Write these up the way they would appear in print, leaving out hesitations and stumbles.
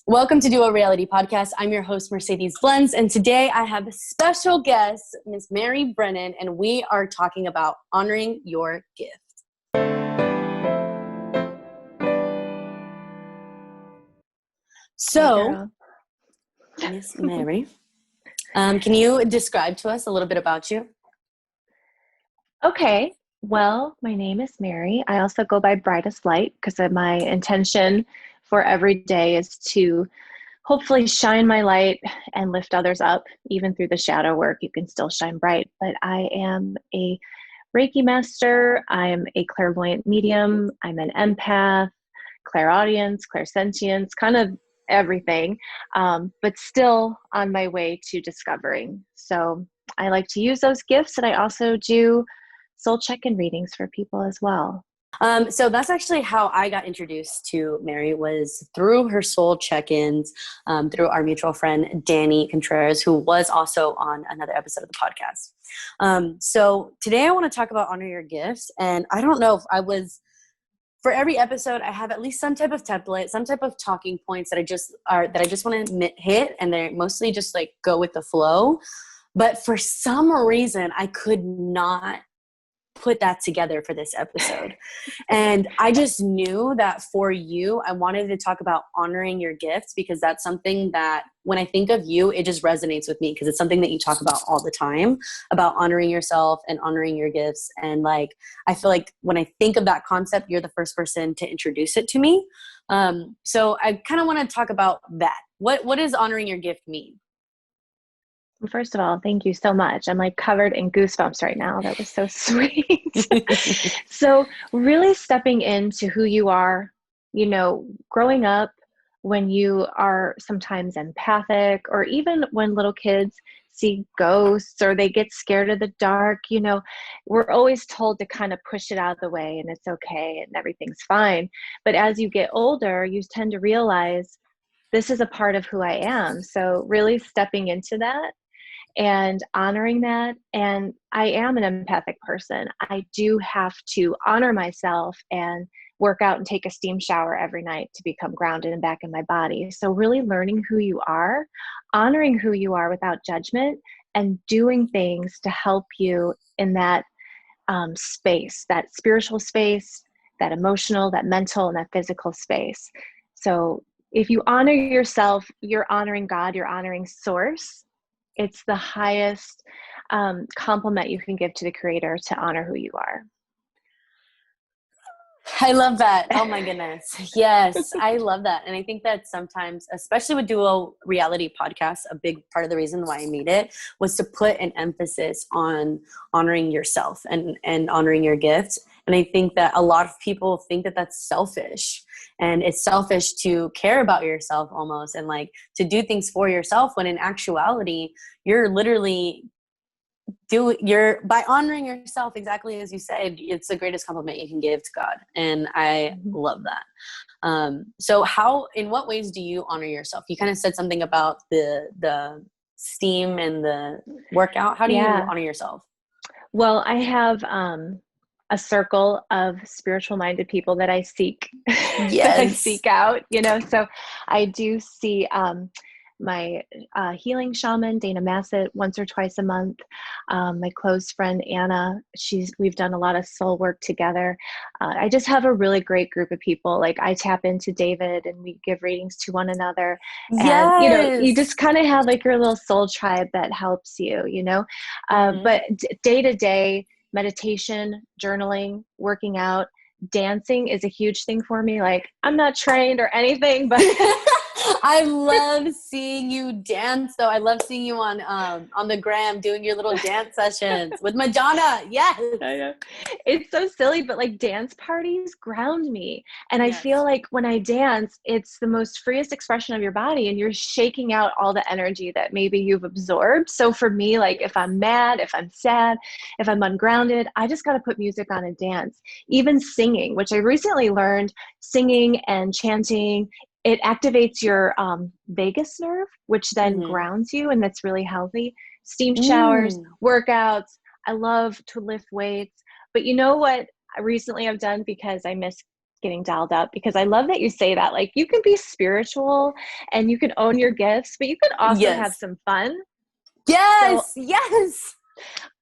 Welcome to Duo Reality Podcast. I'm your host, Mercedes Blendzz, and today I have a special guest, Miss Mary Brennan, and we are talking about honoring your gift. So, Miss Mary, can you describe to us a little bit about you? Okay. Well, my name is Mary. I also go by Brightest Light because my intention for every day is to hopefully shine my light and lift others up. Even through the shadow work, you can still shine bright. But I am a Reiki master. I'm a clairvoyant medium. I'm an empath, clairaudience, clairsentience, kind of everything, but still on my way to discovering. So I like to use those gifts, and I also do soul check-in readings for people as well. So that's actually how I got introduced to Mary, was through her soul check-ins, through our mutual friend, Danny Contreras, who was also on another episode of the podcast. So today I want to talk about honor your gifts. And I don't know if for every episode, I have at least some type of template, some type of talking points that I just want to hit. And they're mostly just like go with the flow. But for some reason, I could not put that together for this episode. And I just knew that for you, I wanted to talk about honoring your gifts, because that's something that when I think of you, it just resonates with me, because it's something that you talk about all the time, about honoring yourself and honoring your gifts. And like, I feel like when I think of that concept, you're the first person to introduce it to me. So I kind of want to talk about that. What does honoring your gift mean? First of all, thank you so much. I'm like covered in goosebumps right now. That was so sweet. So really stepping into who you are, growing up, when you are sometimes empathic, or even when little kids see ghosts or they get scared of the dark, we're always told to kind of push it out of the way and it's okay and everything's fine. But as you get older, you tend to realize this is a part of who I am. So really stepping into that and honoring that. And I am an empathic person. I do have to honor myself and work out and take a steam shower every night to become grounded and back in my body. So really learning who you are, honoring who you are without judgment, and doing things to help you in that space, that spiritual space, that emotional, that mental, and that physical space. So if you honor yourself, you're honoring God, you're honoring Source. It's the highest compliment you can give to the Creator, to honor who you are. I love that. Oh my goodness. Yes, I love that. And I think that sometimes, especially with Duo Reality Podcast, a big part of the reason why I made it was to put an emphasis on honoring yourself and honoring your gifts. And I think that a lot of people think that that's selfish. And it's selfish to care about yourself almost, and like to do things for yourself, when in actuality, you're literally by honoring yourself, exactly as you said, it's the greatest compliment you can give to God. And I love that. So in what ways do you honor yourself? You kind of said something about the steam and the workout. How do you honor yourself? Well, I have a circle of spiritual minded people that I seek, that I seek out, so I do see my healing shaman, Dana Massett, once or twice a month. My close friend, Anna, we've done a lot of soul work together. I just have a really great group of people. Like, I tap into David and we give readings to one another. And, you just kind of have like your little soul tribe that helps you, but day to day meditation, journaling, working out, dancing is a huge thing for me. Like, I'm not trained or anything, but I love seeing you dance, though. I love seeing you on the gram doing your little dance sessions with Madonna. Yes. I know. It's so silly, but like dance parties ground me. And I feel like when I dance, it's the most freest expression of your body, and you're shaking out all the energy that maybe you've absorbed. So for me, like if I'm mad, if I'm sad, if I'm ungrounded, I just got to put music on and dance. Even singing, which I recently learned, singing and chanting, it activates your vagus nerve, which then grounds you, and that's really healthy. Steam showers, workouts. I love to lift weights. But you know what recently I've done, because I miss getting dialed up, because I love that you say that. Like, you can be spiritual and you can own your gifts, but you can also have Yes. some fun. So Yes. Yes.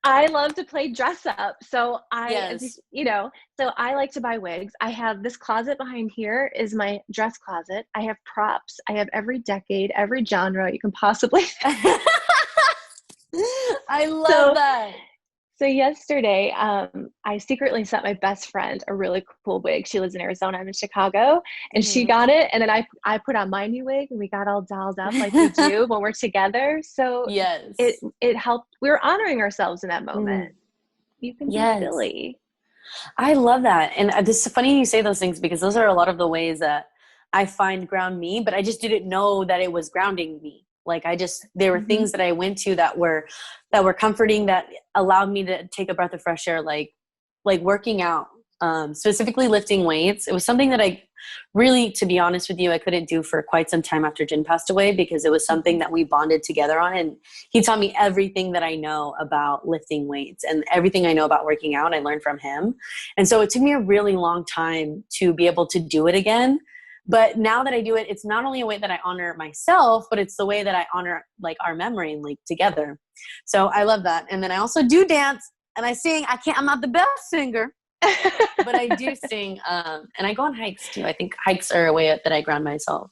I love to play dress up. So Yes. so I like to buy wigs. I have this closet behind here is my dress closet. I have props. I have every decade, every genre you can possibly. I love So that. So yesterday, I secretly sent my best friend a really cool wig. She lives in Arizona. I'm in Chicago, and she got it. And then I put on my new wig, and we got all dolled up like we do when we're together. So it Yes. it helped. We were honoring ourselves in that moment. Mm. You can be Yes. silly. I love that. And this is funny you say those things, because those are a lot of the ways that I find ground me, but I just didn't know that it was grounding me. Like there were Mm-hmm. things that I went to that were comforting, that allowed me to take a breath of fresh air, like working out, specifically lifting weights. It was something that I really, to be honest with you, I couldn't do for quite some time after Jen passed away, because it was something that we bonded together on. And he taught me everything that I know about lifting weights, and everything I know about working out, I learned from him. And so it took me a really long time to be able to do it again. But now that I do it, it's not only a way that I honor myself, but it's the way that I honor like our memory and like together. So I love that. And then I also do dance and I sing. I'm not the best singer, but I do sing. And I go on hikes too. I think hikes are a way that I ground myself.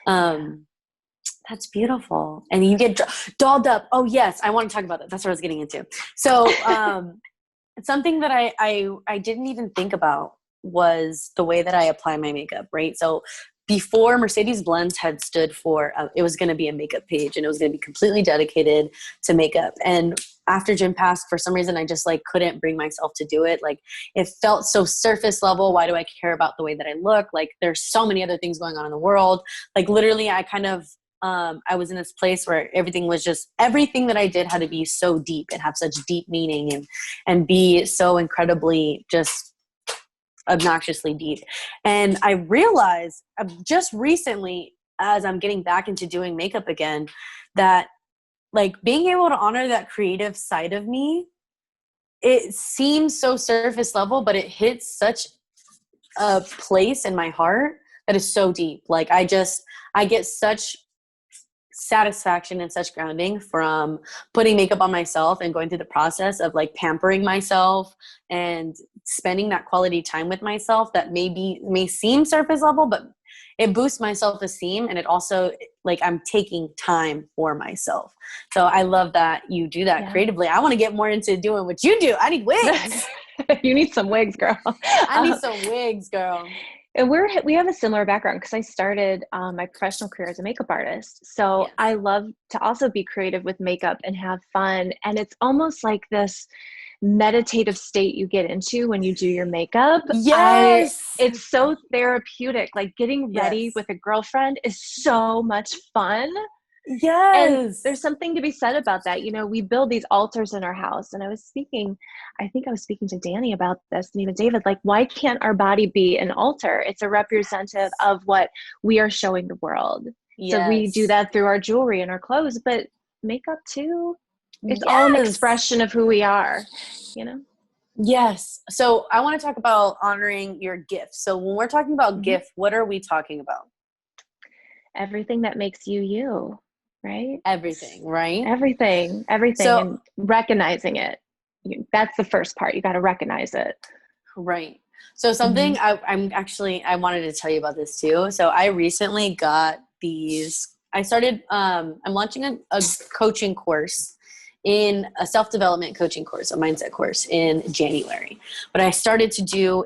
That's beautiful. And you get dolled up. Oh yes. I want to talk about that. That's what I was getting into. So, something that I didn't even think about was the way that I apply my makeup, right? So before, Mercedes Blendzz had stood for, it was going to be a makeup page, and it was going to be completely dedicated to makeup. And after Jim passed, for some reason, I just like couldn't bring myself to do it. Like, it felt so surface level. Why do I care about the way that I look? Like, there's so many other things going on in the world. Like, literally, I kind of, I was in this place where everything that I did had to be so deep and have such deep meaning, and be so incredibly just obnoxiously deep. And I realized just recently, as I'm getting back into doing makeup again, that like being able to honor that creative side of me, it seems so surface level, but it hits such a place in my heart that is so deep. Like I get such satisfaction and such grounding from putting makeup on myself and going through the process of like pampering myself and spending that quality time with myself, that may seem surface level, but it boosts my self-esteem. And it also, like, I'm taking time for myself. So I love that you do that creatively. I want to get more into doing what you do. I need wigs. You need some wigs, girl. I need some wigs, girl. And we have a similar background, because I started my professional career as a makeup artist. So Yes. I love to also be creative with makeup and have fun. And it's almost like this meditative state you get into when you do your makeup. Yes. It's so therapeutic. Like, getting ready with a girlfriend is so much fun. And Yes. there's something to be said about that. We build these altars in our house. And I think I was speaking to Danny about this, and even David, like, why can't our body be an altar? It's a representative of what we are showing the world. Yes. So we do that through our jewelry and our clothes, but makeup too. It's Yes. all an expression of who we are, Yes. So I want to talk about honoring your gifts. So when we're talking about gift, what are we talking about? Everything that makes you you, right? Everything, right? Everything, So, and recognizing it. That's the first part. You got to recognize it. right. So something I wanted to tell you about this too. So I recently got I'm launching a coaching course, in a self-development coaching course, a mindset course, in January. But I started to do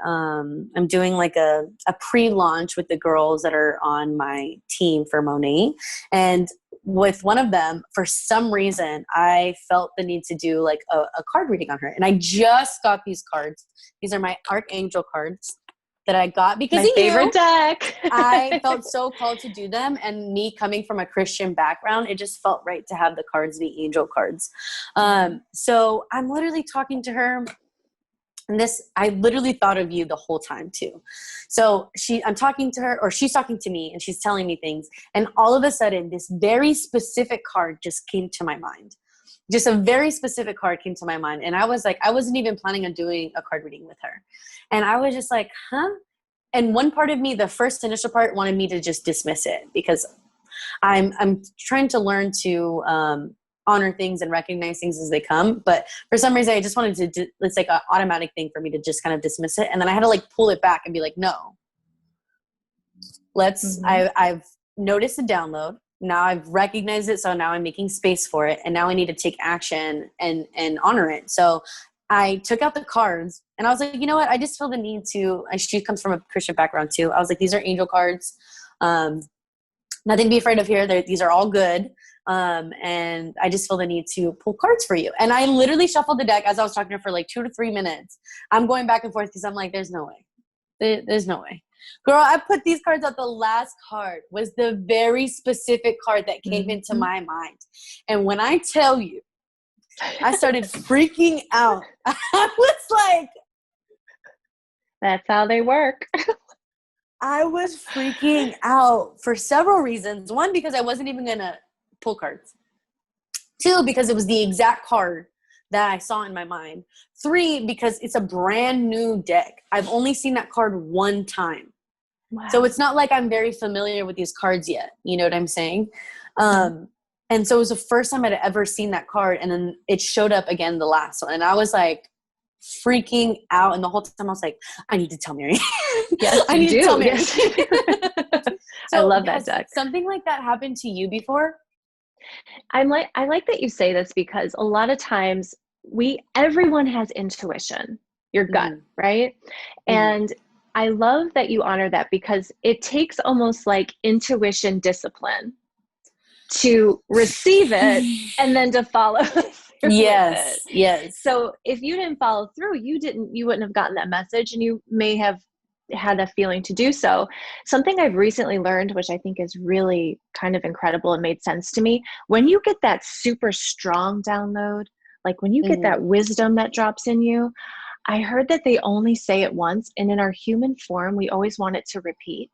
I'm doing like a pre-launch with the girls that are on my team for Monet. And with one of them, for some reason, I felt the need to do like a card reading on her. And I just got these cards. These are my Archangel cards that I got because my favorite deck. I felt so called to do them, and me coming from a Christian background, it just felt right to have the cards be angel cards. So I'm literally talking to her, and I literally thought of you the whole time too. So I'm talking to her, or she's talking to me, and she's telling me things, and all of a sudden this very specific card just came to my mind. Just a very specific card came to my mind. And I was like, I wasn't even planning on doing a card reading with her. And I was just like, huh? and one part of me, the first initial part, wanted me to just dismiss it because I'm trying to learn to honor things and recognize things as they come. But for some reason, I just wanted to, it's like an automatic thing for me to just kind of dismiss it. And then I had to like pull it back and be like, no, I've noticed the download. Now I've recognized it. So now I'm making space for it. And now I need to take action and honor it. So I took out the cards and I was like, you know what? I just feel the need to, she comes from a Christian background too. I was like, these are angel cards. Nothing to be afraid of here. These are all good. And I just feel the need to pull cards for you. And I literally shuffled the deck as I was talking to her for like 2 to 3 minutes. I'm going back and forth because I'm like, there's no way. There's no way. Girl, I put these cards out. The last card was the very specific card that came into my mind. And when I tell you, I started freaking out. I was like, that's how they work. I was freaking out for several reasons. One, because I wasn't even going to pull cards. 2, because it was the exact card that I saw in my mind. 3, because it's a brand new deck. I've only seen that card one time. Wow. So it's not like I'm very familiar with these cards yet. You know what I'm saying? And so it was the first time I'd ever seen that card. And then it showed up again the last one. And I was like freaking out. And the whole time I was like, I need to tell Mary. Yes, I need to tell Mary. Yes. I love that deck. Something like that happened to you before? I like that you say this because a lot of times everyone has intuition, your gut, right? And I love that you honor that because it takes almost like intuition discipline to receive it and then to follow through yes, with it. Yes. So if you didn't follow through, you wouldn't have gotten that message, and you may have had a feeling to do so. Something I've recently learned, which I think is really kind of incredible and made sense to me, when you get that super strong download, like when you get that wisdom that drops in you, I heard that they only say it once, and in our human form, we always want it to repeat.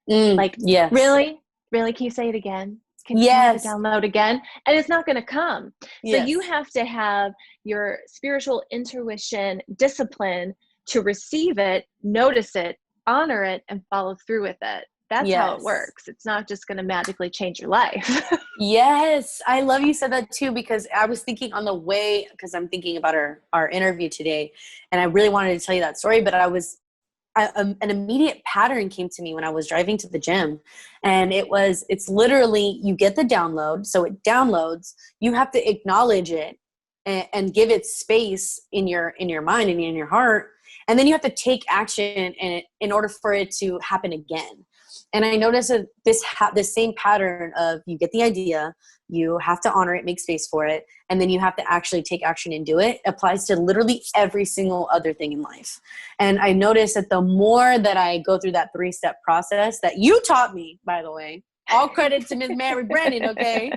Like, yes. Really? Can you say it again? Can you download again? And it's not going to come. So you have to have your spiritual intuition discipline to receive it, notice it, honor it, and follow through with it. That's how it works. It's not just going to magically change your life. Yes. I love you said that too, because I was thinking on the way, because I'm thinking about our interview today, and I really wanted to tell you that story, but an immediate pattern came to me when I was driving to the gym. And it's literally, you get the download. So it downloads, you have to acknowledge it and give it space in your mind and in your heart. And then you have to take action in order for it to happen again. And I noticed that this same pattern of you get the idea, you have to honor it, make space for it, and then you have to actually take action and do it, applies to literally every single other thing in life. And I noticed that the more that I go through that 3-step process that you taught me, by the way, all credit to Ms. Mary Brennan, okay?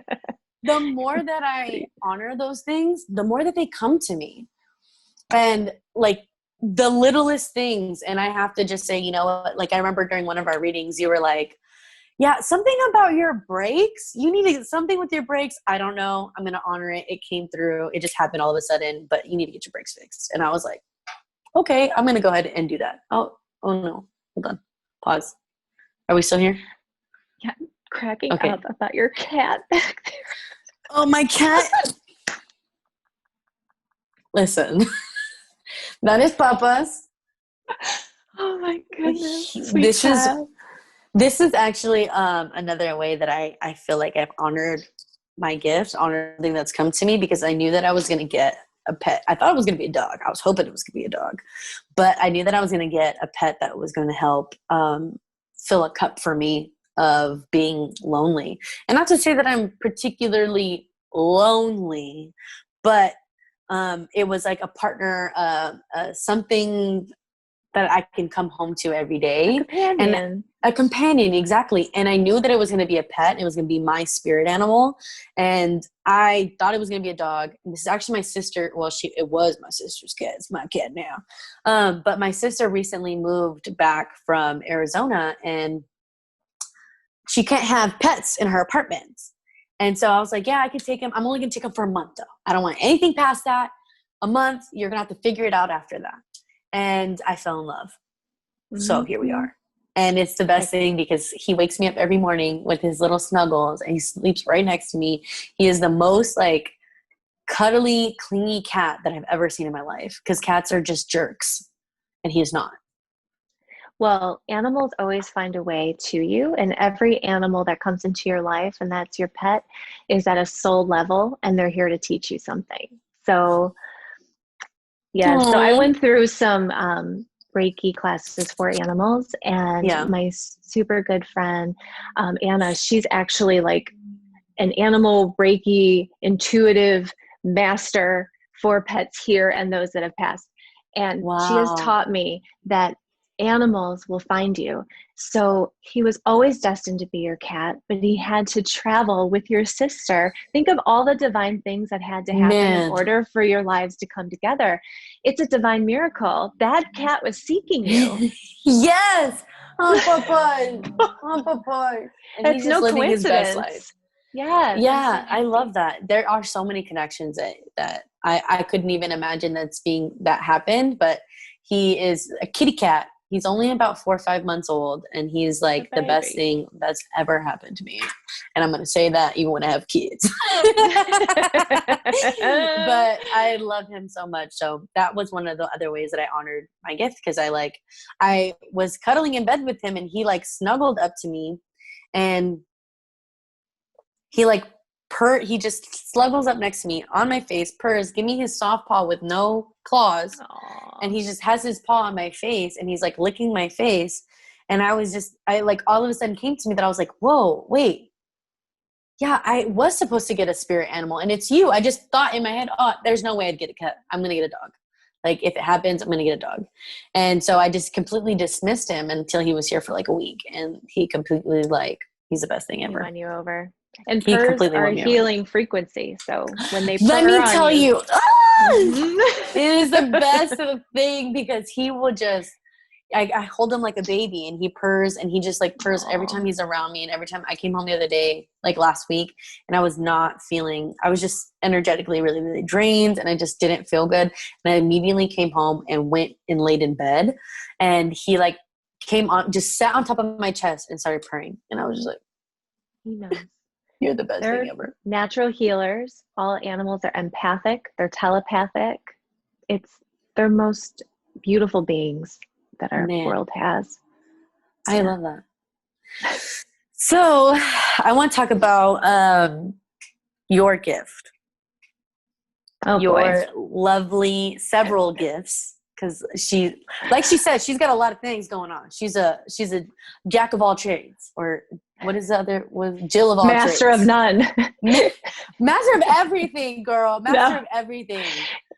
The more that I honor those things, the more that they come to me. And like the littlest things. And I have to just say, you know what? Like I remember during one of our readings, you were like, yeah, something about your brakes. You need to get something with your brakes. I don't know. I'm going to honor it. It came through. It just happened all of a sudden, but you need to get your brakes fixed. And I was like, okay, I'm going to go ahead and do that. Oh no. Hold on. Pause. Are we still here? Yeah, cracking up about your cat back there. Oh, my cat. Listen, that is Papa's. Oh my goodness. This is actually another way that I feel like I've honored my gift, honored everything that's come to me, because I knew that I was going to get a pet. I thought it was going to be a dog. I was hoping it was going to be a dog. But I knew that I was going to get a pet that was going to help fill a cup for me of being lonely. And not to say that I'm particularly lonely, but it was like a partner, something that I can come home to every day. A companion, exactly. And I knew that it was going to be a pet. It was going to be my spirit animal. And I thought it was going to be a dog. And this is actually my sister. Well, it was my sister's cat. It's my cat now. But my sister recently moved back from Arizona, and she can't have pets in her apartment. And so I was like, yeah, I could take him. I'm only going to take him for a month, though. I don't want anything past that. A month, you're going to have to figure it out after that. And I fell in love. So here we are. And it's the best thing because he wakes me up every morning with his little snuggles and he sleeps right next to me. He is the most like cuddly, clingy cat that I've ever seen in my life because cats are just jerks and he is not. Well, animals always find a way to you, and every animal that comes into your life, and that's your pet, is at a soul level, and they're here to teach you something. So, yeah, so I Aww. went through some Reiki classes for animals, and Yeah. my super good friend, Anna, she's actually like an animal Reiki intuitive master for pets here and those that have passed. And she has Wow. taught me that animals will find you. So he was always destined to be your cat, but he had to travel with your sister. Think of all the divine things that had to happen in Man. order for your lives to come together. It's a divine miracle. That cat was seeking you. Yes. Oh, Papa. Oh, Papa. And he's It's just no living his best life. coincidence. Yes, I'm so Yeah, I love happy. that. There are so many connections that I couldn't even imagine that happened, but he is a kitty cat. He's only about 4 or 5 months old, and he's like the best Baby. thing that's ever happened to me. And I'm going to say that even when I have kids. But I love him so much. So that was one of the other ways that I honored my gift because I was cuddling in bed with him and he like snuggled up to me and he like he just snuggles up next to me on my face, purrs, give me his soft paw with no claws. And Aw. he just has his paw on my face and he's like licking my face. And I like all of a sudden came to me that I was like, whoa, wait. Yeah, I was supposed to get a spirit animal and it's you. I just thought in my head, oh, there's no way I'd get a cat. I'm going to get a dog. Like if it happens, I'm going to get a dog. And so I just completely dismissed him until he was here for like a week. And he completely like, he's the best thing He ever. won you over. And He purrs completely are a won me over. healing frequency. So when they Let purr me on tell you, you, mhm. it is the best thing because he will just, I hold him like a baby and he purrs and he just like purrs every Aw. time he's around me. And every time I came home the other day, like last week, and I was just energetically really, really drained and I just didn't feel good. And I immediately came home and went and laid in bed and he like came on, just sat on top of my chest and started purring. And I was just like, He knows. you're the best thing They're ever. natural healers. All animals are empathic. They're telepathic. They're most beautiful beings that our Man, world has. I Yeah. love that. So I want to talk about your gift, Oh boy. your lovely several gifts, because like she said, she's got a lot of things going on. She's a jack of all trades, or what is the other? Was Jill of all Master of trades? none. Master of everything, girl. Master No, of everything.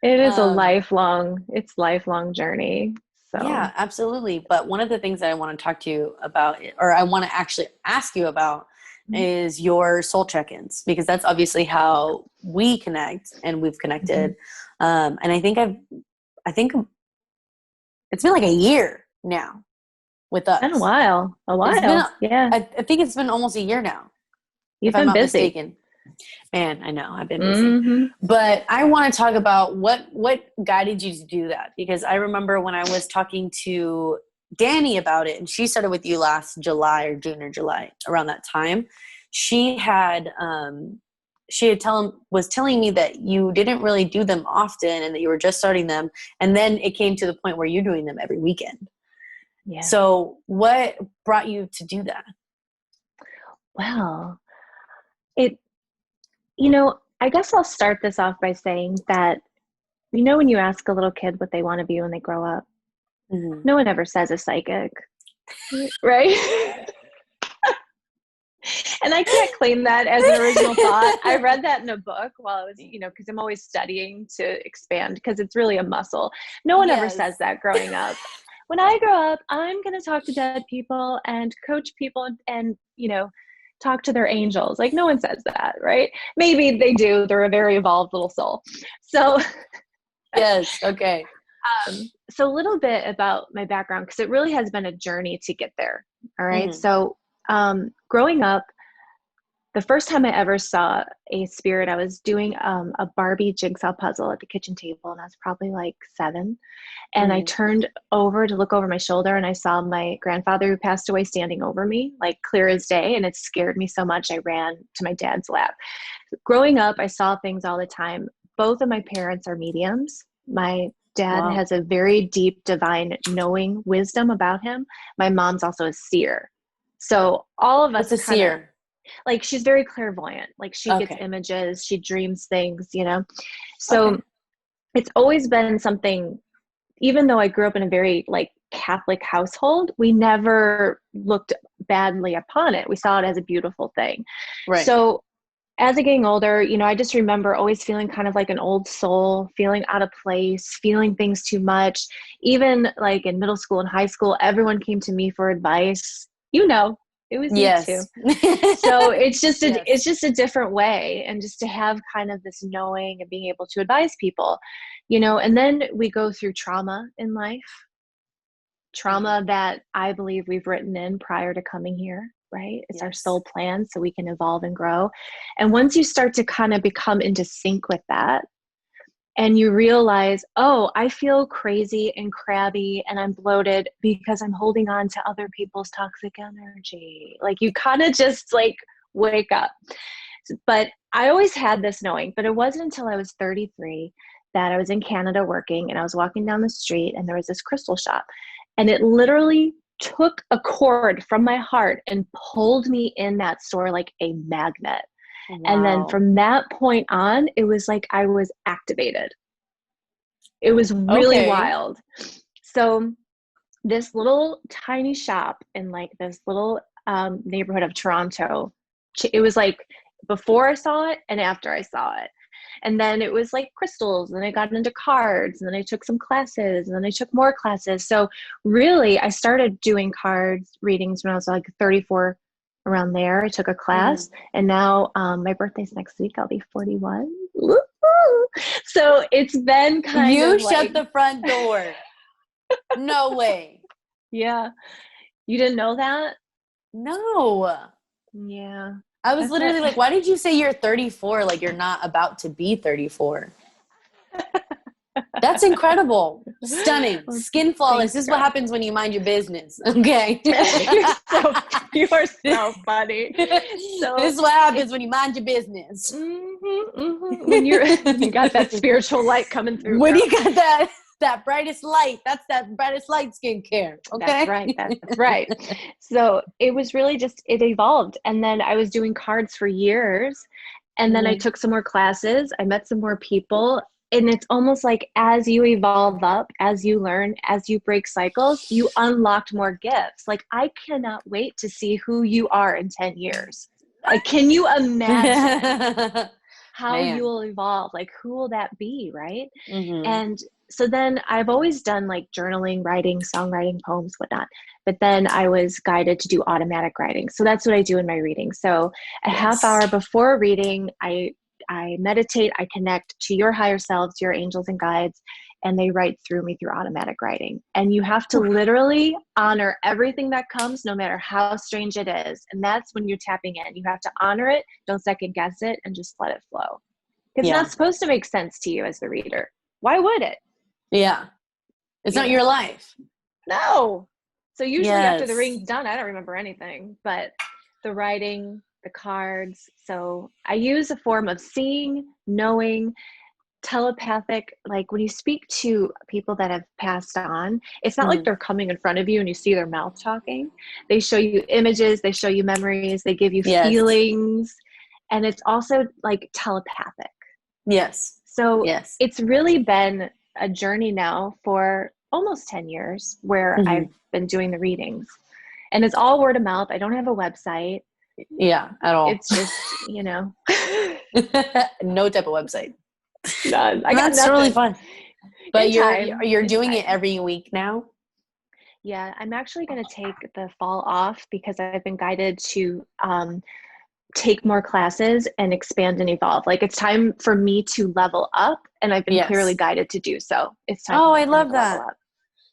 it is Um, it's lifelong journey. So, Yeah, absolutely. But one of the things that I want to talk to you about, or I want to actually ask you about, is your soul check-ins, because that's obviously how we connect and we've connected. And I think it's been like a year now with been a us. while, It's been, Yeah. I think it's been almost a year now, if You've I'm been not busy. mistaken. Man, I know I've been busy, Mm-hmm. but I want to talk about what guided you to do that, because I remember when I was talking to Danny about it, and she started with you last July or June or July around that time. She had was telling me that you didn't really do them often and that you were just starting them, and then it came to the point where you're doing them every weekend. Yeah. So what brought you to do that? Well, it, I guess I'll start this off by saying that, when you ask a little kid what they want to be when they grow up, Mm-hmm. no one ever says a psychic, right? And I can't claim that as an original thought. I read that in a book while I was, because I'm always studying to expand, because it's really a muscle. No one ever Yes. says that growing up. When I grow up, I'm going to talk to dead people and coach people and talk to their angels. Like, no one says that, right? Maybe they do. They're a very evolved little soul. So, Yes. Okay. so a little bit about my background, because it really has been a journey to get there. All right. Mm-hmm. So, growing up, the first time I ever saw a spirit, I was doing a Barbie jigsaw puzzle at the kitchen table, and I was probably like 7. And I turned over to look over my shoulder, and I saw my grandfather who passed away standing over me, like clear as day. And it scared me so much, I ran to my dad's lap. Growing up, I saw things all the time. Both of my parents are mediums. My dad has a very deep, divine knowing wisdom about him. My mom's also a seer. So all of us What's a seer? Like, she's very clairvoyant. Like, she gets images, she dreams things, So it's always been something, even though I grew up in a very like Catholic household, we never looked badly upon it. We saw it as a beautiful thing. Right. So as I getting older, I just remember always feeling kind of like an old soul, feeling out of place, feeling things too much. Even like in middle school and high school, everyone came to me for advice. It was me too. So it's just it's just a different way, and just to have kind of this knowing and being able to advise people, and then we go through trauma in life, trauma that I believe we've written in prior to coming here, right? It's our soul plan so we can evolve and grow. And once you start to kind of become into sync with that, and you realize, oh, I feel crazy and crabby and I'm bloated because I'm holding on to other people's toxic energy. Like, you kind of just like wake up. But I always had this knowing, but it wasn't until I was 33 that I was in Canada working, and I was walking down the street, and there was this crystal shop, and it literally took a cord from my heart and pulled me in that store like a magnet. Wow. And then from that point on, it was like I was activated. It was really wild. So this little tiny shop in like this little neighborhood of Toronto, it was like before I saw it and after I saw it. And then it was like crystals, and I got into cards, and then I took some classes, and then I took more classes. So really, I started doing cards readings when I was like 34. Around there, I took a class, and now my birthday's next week. I'll be 41. Woo-hoo! So it's been kind of You shut the front door. No way. Yeah. You didn't know that? No. Yeah. I was literally like, why did you say you're 34? Like, you're not about to be 34. That's incredible. Stunning. Skin flawless. This is what happens when you mind your business. Okay. You are so funny. So this is what happens when you mind your business. When you got that spiritual light coming through. When you got that brightest light, that's that brightest light skincare. Okay. That's right. That's right. So it was really just, it evolved. And then I was doing cards for years. And then I took some more classes. I met some more people. And it's almost like as you evolve up, as you learn, as you break cycles, you unlocked more gifts. Like, I cannot wait to see who you are in 10 years. Like, can you imagine how you will evolve? Like, who will that be, right? And so then I've always done like journaling, writing, songwriting, poems, whatnot. But then I was guided to do automatic writing. So that's what I do in my reading. So a half hour before a reading, I meditate, I connect to your higher selves, your angels and guides, and they write through me through automatic writing. And you have to literally honor everything that comes, no matter how strange it is. And that's when you're tapping in. You have to honor it, don't second guess it, and just let it flow. It's not supposed to make sense to you as the reader. Why would it? Yeah. It's not your life. No. So usually after the reading's done, I don't remember anything, but the writing, the cards. So I use a form of seeing, knowing, telepathic. Like, when you speak to people that have passed on, it's not like they're coming in front of you and you see their mouth talking. They show you images, they show you memories, they give you feelings, and it's also like telepathic. Yes. So it's really been a journey now for almost 10 years where I've been doing the readings, and it's all word of mouth. I don't have a website. Yeah, at all. It's just, no type of website. None. That's really fun. But you're doing it every week now? Yeah, I'm actually going to take the fall off because I've been guided to take more classes and expand and evolve. Like, it's time for me to level up, and I've been clearly guided to do so. It's time. Oh, I love that.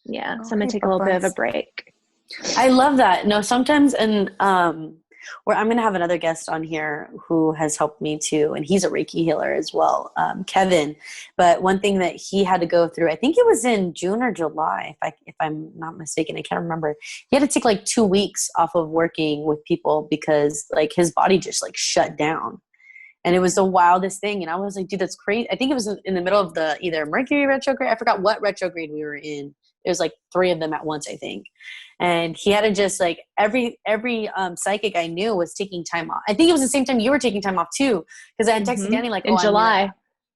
Yeah, so I'm going to take a little bit of a break. I love that. No, sometimes, and where I'm going to have another guest on here who has helped me too. And he's a Reiki healer as well, Kevin. But one thing that he had to go through, I think it was in June or July, if I'm not mistaken, I can't remember. He had to take like 2 weeks off of working with people because like his body just like shut down. And it was the wildest thing. And I was like, dude, that's crazy. I think it was in the middle of the either Mercury retrograde. I forgot what retrograde we were in. It was like 3 of them at once, I think. And he had to just like every psychic I knew was taking time off. I think it was the same time you were taking time off too. Because I had texted Danny like, in July.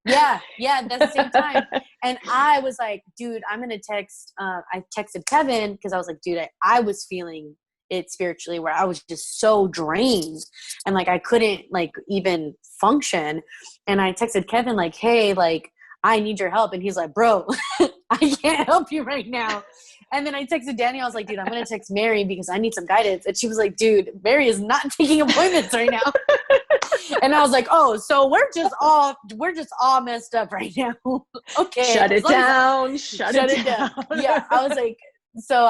Yeah, that's the same time. And I was like, dude, I'm going to text. I texted Kevin because I was like, dude, I was feeling it spiritually where I was just so drained and like I couldn't like even function. And I texted Kevin like, hey, like I need your help. And he's like, bro, I can't help you right now. And then I texted Danny. I was like, dude, I'm going to text Mary because I need some guidance. And she was like, dude, Mary is not taking appointments right now. And I was like, oh, so we're just all messed up right now. Okay. Shut it down. Shut it down. Yeah. I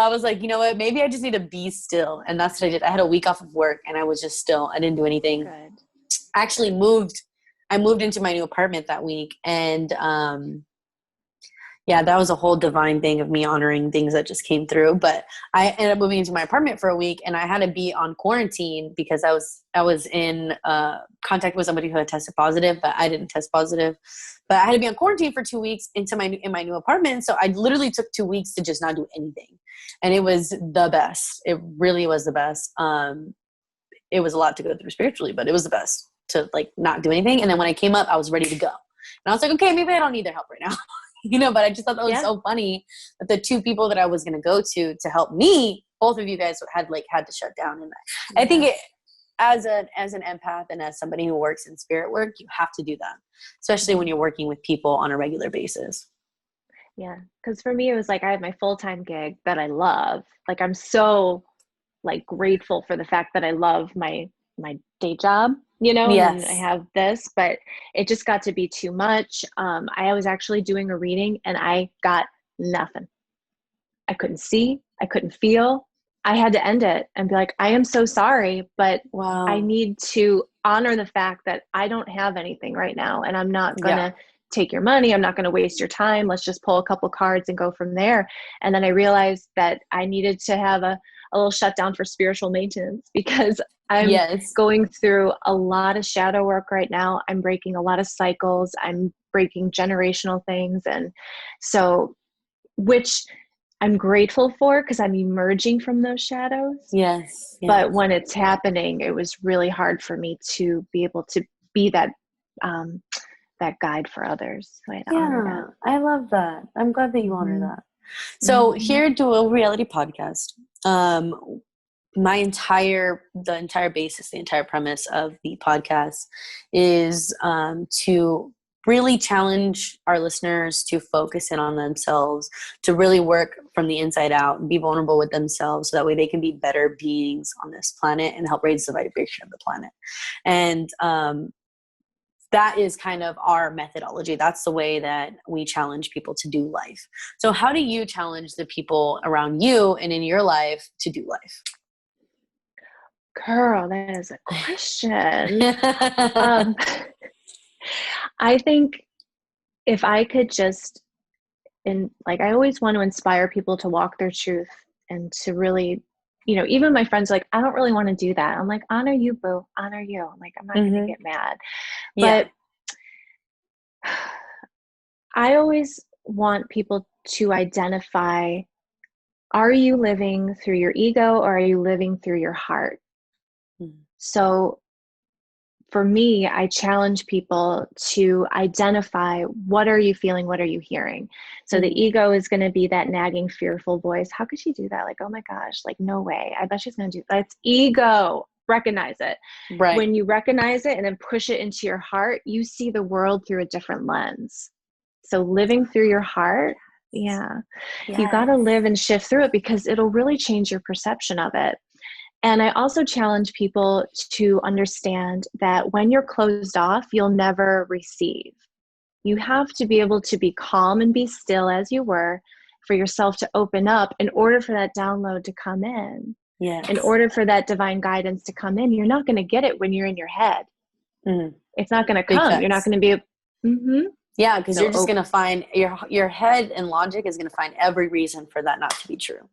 was like, you know what? Maybe I just need to be still. And that's what I did. I had a week off of work and I was just still. I didn't do anything. Good. I actually I moved into my new apartment that week. And, yeah, that was a whole divine thing of me honoring things that just came through. But I ended up moving into my apartment for a week and I had to be on quarantine because I was in contact with somebody who had tested positive, but I didn't test positive. But I had to be on quarantine for 2 weeks in my new apartment. So I literally took 2 weeks to just not do anything. And it was the best. It really was the best. It was a lot to go through spiritually, but it was the best to like not do anything. And then when I came up, I was ready to go. And I was like, okay, maybe I don't need their help right now. But I just thought that was so funny that the 2 people that I was going to go to help me, both of you guys had to shut down. And I think as an empath and as somebody who works in spirit work, you have to do that, especially when you're working with people on a regular basis. Yeah. Because for me, it was like, I have my full-time gig that I love. Like, I'm so like grateful for the fact that I love my day job, Yes. and I have this, but it just got to be too much. I was actually doing a reading and I got nothing. I couldn't see, I couldn't feel. I had to end it and be like, I am so sorry, but Wow. I need to honor the fact that I don't have anything right now. And I'm not going to take your money. I'm not going to waste your time. Let's just pull a couple cards and go from there. And then I realized that I needed to have a little shutdown for spiritual maintenance because I'm going through a lot of shadow work right now. I'm breaking a lot of cycles. I'm breaking generational things. And so, which I'm grateful for because I'm emerging from those shadows. Yes. But when it's happening, it was really hard for me to be able to be that, that guide for others. So I love that. I'm glad that you honor that. So here at Dual Reality Podcast, the entire basis, the entire premise of the podcast is to really challenge our listeners to focus in on themselves, to really work from the inside out and be vulnerable with themselves so that way they can be better beings on this planet and help raise the vibration of the planet. And that is kind of our methodology. That's the way that we challenge people to do life. So how do you challenge the people around you and in your life to do life? Girl, that is a question. I think if I could just, I always want to inspire people to walk their truth and to really, even my friends are like, I don't really want to do that. I'm like, honor you, boo, honor you. I'm like, I'm not going to get mad. But I always want people to identify, are you living through your ego or are you living through your heart? So for me, I challenge people to identify, what are you feeling? What are you hearing? So the ego is going to be that nagging, fearful voice. How could she do that? Like, oh my gosh, like, no way. I bet she's going to do that. It's ego. Recognize it. Right. When you recognize it and then push it into your heart, you see the world through a different lens. So living through your heart, you got to live and shift through it because it'll really change your perception of it. And I also challenge people to understand that when you're closed off, you'll never receive. You have to be able to be calm and be still as you were for yourself to open up in order for that download to come in. Yes. In order for that divine guidance to come in, you're not going to get it when you're in your head. Mm. It's not going to Big come. You're not facts. going to be, Yeah, because so you're just going to find your head and logic is going to find every reason for that not to be true.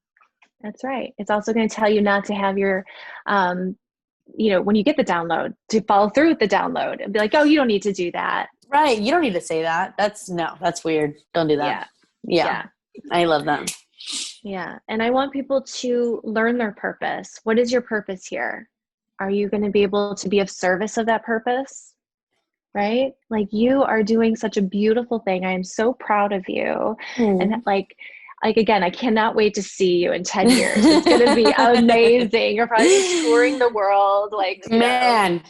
That's right. It's also going to tell you not to have your, when you get the download, to follow through with the download and be like, oh, you don't need to do that. Right. You don't need to say that. That's weird. Don't do that. Yeah. I love that. Yeah. And I want people to learn their purpose. What is your purpose here? Are you going to be able to be of service of that purpose? Right? Like, you are doing such a beautiful thing. I am so proud of you. And like again, I cannot wait to see you in 10 years. It's going to be amazing. You're probably touring the world. Like, man,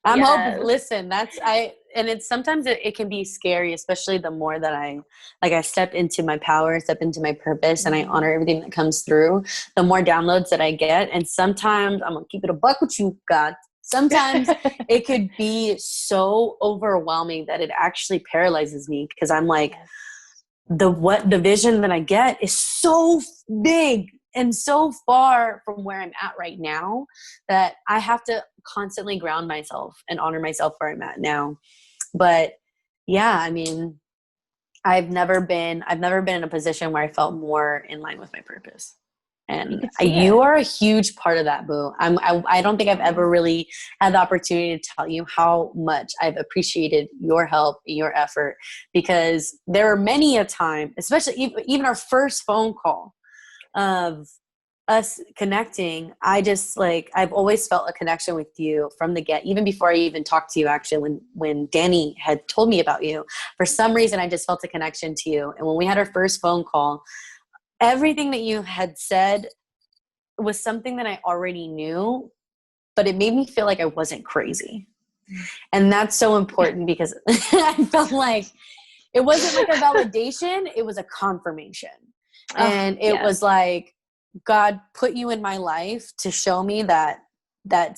I'm yes. hoping, listen, and it's sometimes it can be scary, especially the more that I step into my power, step into my purpose, and I honor everything that comes through, the more downloads that I get. And sometimes I'm going to keep it a buck with you, God. Sometimes it could be so overwhelming that it actually paralyzes me, because I'm like, the vision that I get is so big and so far from where I'm at right now that I have to constantly ground myself and honor myself where I'm at now. But yeah, I mean, I've never been in a position where I felt more in line with my purpose. And you are a huge part of that, Boo. I don't think I've ever really had the opportunity to tell you how much I've appreciated your help, your effort, because there are many a time, especially even our first phone call of us connecting. I've always felt a connection with you from the get, even before I even talked to you, actually, when Danny had told me about you. For some reason, I just felt a connection to you. And when we had our first phone call, everything that you had said was something that I already knew, but it made me feel like I wasn't crazy. And that's so important, because I felt like it wasn't like a validation, it was a confirmation. And it was like, God put you in my life to show me that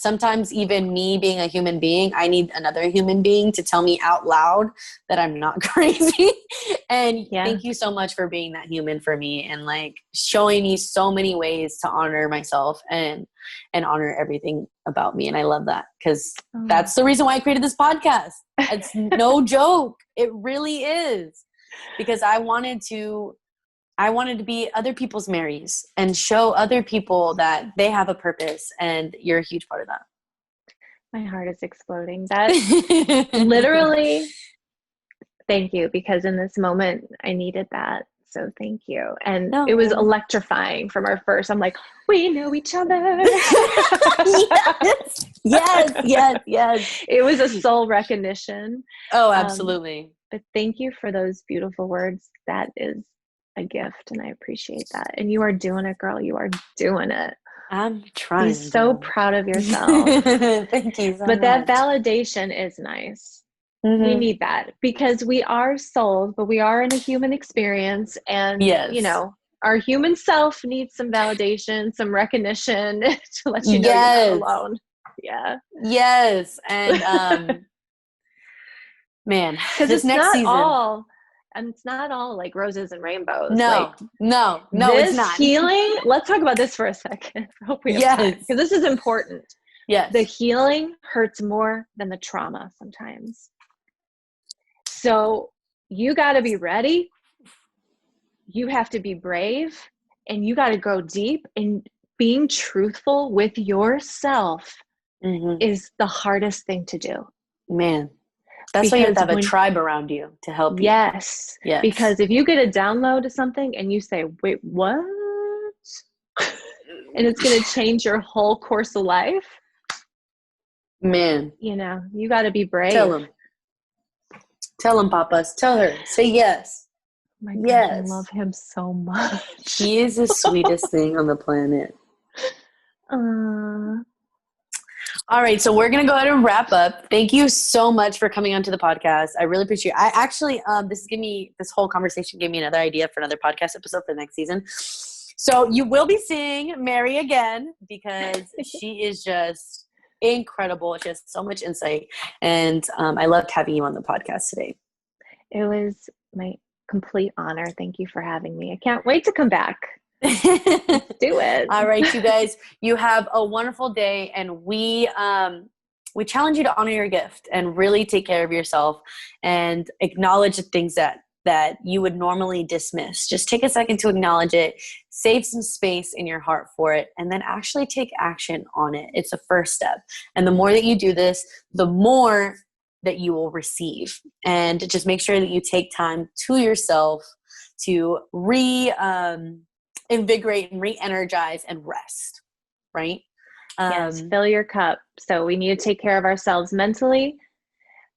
sometimes, even me being a human being, I need another human being to tell me out loud that I'm not crazy. And thank you so much for being that human for me, and like showing me so many ways to honor myself and honor everything about me. And I love that, because that's the reason why I created this podcast. It's no joke. It really is, because I wanted to be other people's Marys and show other people that they have a purpose, and you're a huge part of that. My heart is exploding. That literally, thank you, because in this moment I needed that. So thank you. And it was electrifying from our first. I'm like, we know each other. Yes. It was a soul recognition. Oh, absolutely. But thank you for those beautiful words. That is a gift, and I appreciate that. And you are doing it, girl. You are doing it. I'm trying. Be so proud of yourself. Thank you so much. But that validation is nice. We need that, because we are souls, but we are in a human experience, and our human self needs some validation, some recognition to let you know you're not alone. Yeah. Yes. And man, because it's next not season, all. And it's not all like roses and rainbows. No, this it's not. Healing, let's talk about this for a second. I hope we have time, because this is important. Yes. The healing hurts more than the trauma sometimes. So you got to be ready. You have to be brave, and you got to go deep. And being truthful with yourself is the hardest thing to do. Man. That's why you have to have a tribe around you to help you. Yes. Because if you get a download of something and you say, wait, what? And it's going to change your whole course of life. Man. You got to be brave. Tell him, Papas. Tell her. Say yes. My gosh, I love him so much. He is the sweetest thing on the planet. All right, so we're going to go ahead and wrap up. Thank you so much for coming onto the podcast. I really appreciate it. I actually, this whole conversation gave me another idea for another podcast episode for the next season. So you will be seeing Mary again, because she is just incredible. She has so much insight, and I loved having you on the podcast today. It was my complete honor. Thank you for having me. I can't wait to come back. Let's do it. All right, you guys, you have a wonderful day, and we challenge you to honor your gift and really take care of yourself and acknowledge the things that you would normally dismiss. Just take a second to acknowledge it, save some space in your heart for it, and then actually take action on it. It's a first step. And the more that you do this, the more that you will receive. And just make sure that you take time to yourself to invigorate and re-energize and rest, right? Yes, fill your cup. So we need to take care of ourselves mentally,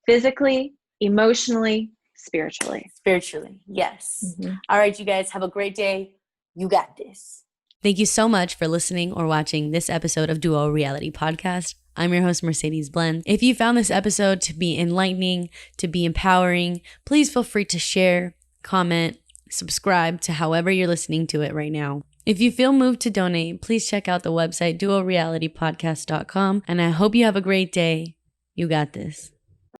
physically, emotionally, spiritually. Spiritually, yes. All right, you guys, have a great day. You got this. Thank you so much for listening or watching this episode of Duo Reality Podcast. I'm your host, Mercedes Blendzz. If you found this episode to be enlightening, to be empowering, please feel free to share, comment, subscribe to however you're listening to it right now. If you feel moved to donate, please check out the website duorealitypodcast.com. And I hope you have a great day. You got this.